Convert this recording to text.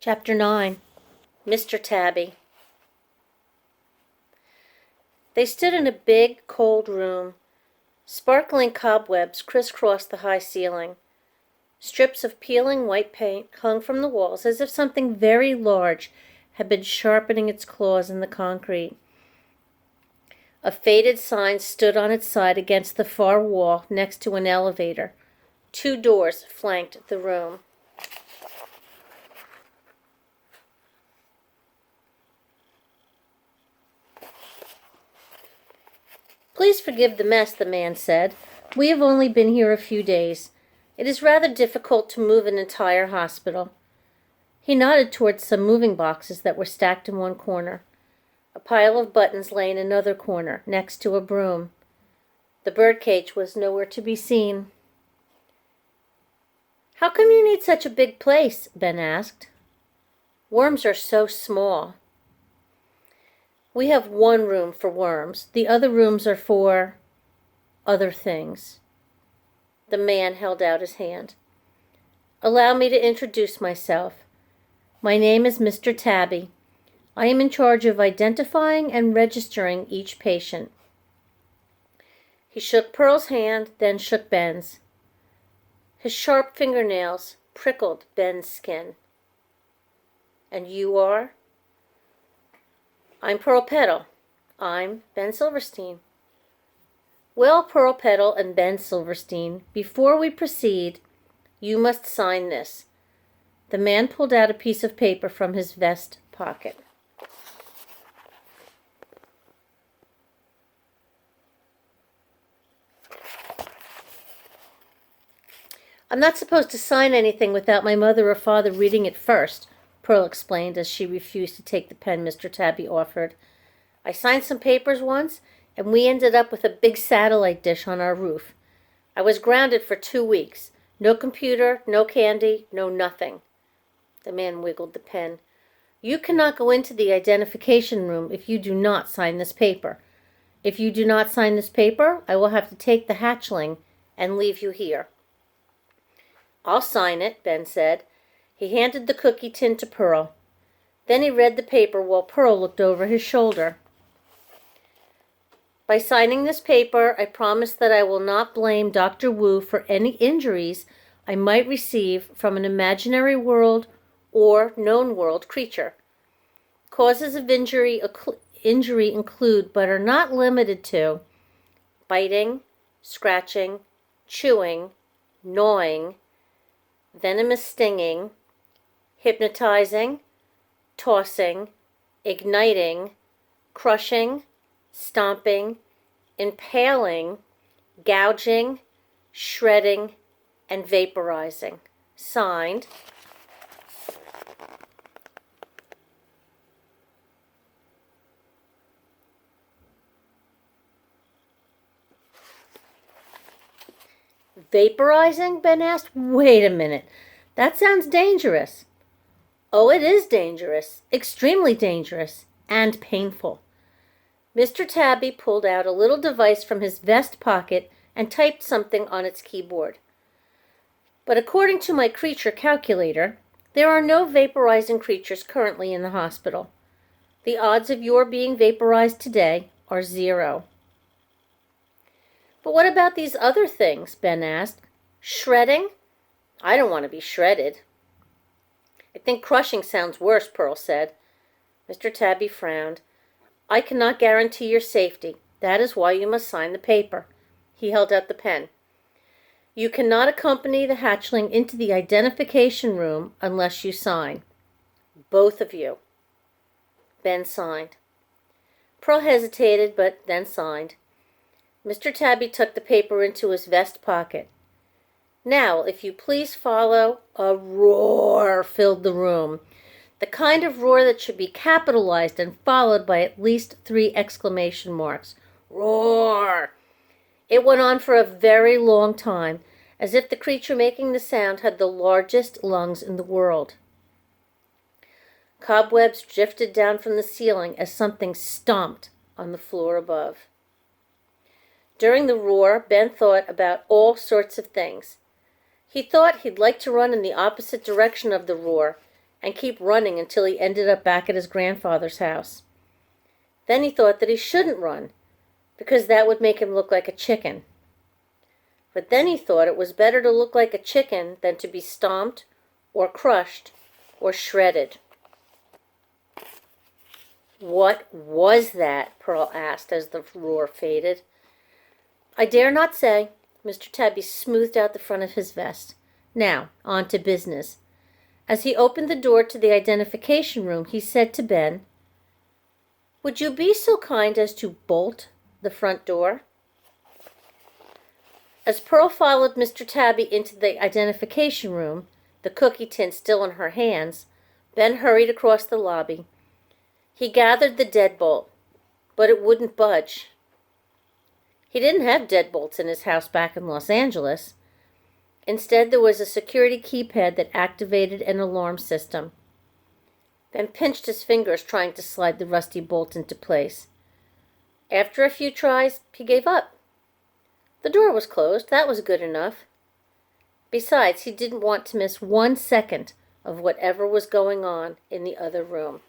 Chapter 9. Mr. Tabby. They stood in a big, cold room. Sparkling cobwebs crisscrossed the high ceiling. Strips of peeling white paint hung from the walls as if something very large had been sharpening its claws in the concrete. A faded sign stood on its side against the far wall next to an elevator. 2 doors flanked the room. "Please forgive the mess," the man said. "We have only been here a few days. It is rather difficult to move an entire hospital." He nodded towards some moving boxes that were stacked in one corner. A pile of buttons lay in another corner, next to a broom. The birdcage was nowhere to be seen. "How come you need such a big place?" Ben asked. "Worms are so small." "We have one room for worms. The other rooms are for other things." The man held out his hand. "Allow me to introduce myself. My name is Mr. Tabby. I am in charge of identifying and registering each patient." He shook Pearl's hand, then shook Ben's. His sharp fingernails prickled Ben's skin. "And you are?" "I'm Pearl Petal." "I'm Ben Silverstein." "Well, Pearl Petal and Ben Silverstein, before we proceed, you must sign this." The man pulled out a piece of paper from his vest pocket. "I'm not supposed to sign anything without my mother or father reading it first," Pearl explained as she refused to take the pen Mr. Tabby offered. "I signed some papers once, and we ended up with a big satellite dish on our roof. I was grounded for 2 weeks. No computer, no candy, no nothing." The man wiggled the pen. "You cannot go into the identification room if you do not sign this paper. If you do not sign this paper, I will have to take the hatchling and leave you here." "I'll sign it," Ben said. He handed the cookie tin to Pearl. Then he read the paper while Pearl looked over his shoulder. "By signing this paper, I promise that I will not blame Dr. Wu for any injuries I might receive from an imaginary world or known world creature. Causes of injury include, but are not limited to, biting, scratching, chewing, gnawing, venomous stinging, hypnotizing, tossing, igniting, crushing, stomping, impaling, gouging, shredding, and vaporizing. Signed, "Vaporizing?" Ben asked. "Wait a minute. That sounds dangerous." "Oh, it is dangerous. Extremely dangerous. And painful." Mr. Tabby pulled out a little device from his vest pocket and typed something on its keyboard. "But according to my creature calculator, there are no vaporizing creatures currently in the hospital. The odds of your being vaporized today are 0. "But what about these other things?" Ben asked. "Shredding? I don't want to be shredded." "I think crushing sounds worse," Pearl said. Mr. Tabby frowned. "I cannot guarantee your safety. That is why you must sign the paper." He held out the pen. "You cannot accompany the hatchling into the identification room unless you sign. Both of you." Ben signed. Pearl hesitated, but then signed. Mr. Tabby tucked the paper into his vest pocket. "Now, if you please follow—" A roar filled the room. The kind of roar that should be capitalized and followed by at least 3 exclamation marks. Roar! It went on for a very long time, as if the creature making the sound had the largest lungs in the world. Cobwebs drifted down from the ceiling as something stomped on the floor above. During the roar, Ben thought about all sorts of things. He thought he'd like to run in the opposite direction of the roar and keep running until he ended up back at his grandfather's house. Then he thought that he shouldn't run, because that would make him look like a chicken. But then he thought it was better to look like a chicken than to be stomped or crushed or shredded. "What was that?" Pearl asked as the roar faded. "I dare not say." Mr. Tabby smoothed out the front of his vest. "Now, on to business." As he opened the door to the identification room, he said to Ben, "Would you be so kind as to bolt the front door?" As Pearl followed Mr. Tabby into the identification room, the cookie tin still in her hands, Ben hurried across the lobby. He gathered the deadbolt, but it wouldn't budge. He didn't have deadbolts in his house back in Los Angeles. Instead, there was a security keypad that activated an alarm system. Ben pinched his fingers trying to slide the rusty bolt into place. After a few tries, he gave up. The door was closed. That was good enough. Besides, he didn't want to miss 1 second of whatever was going on in the other room.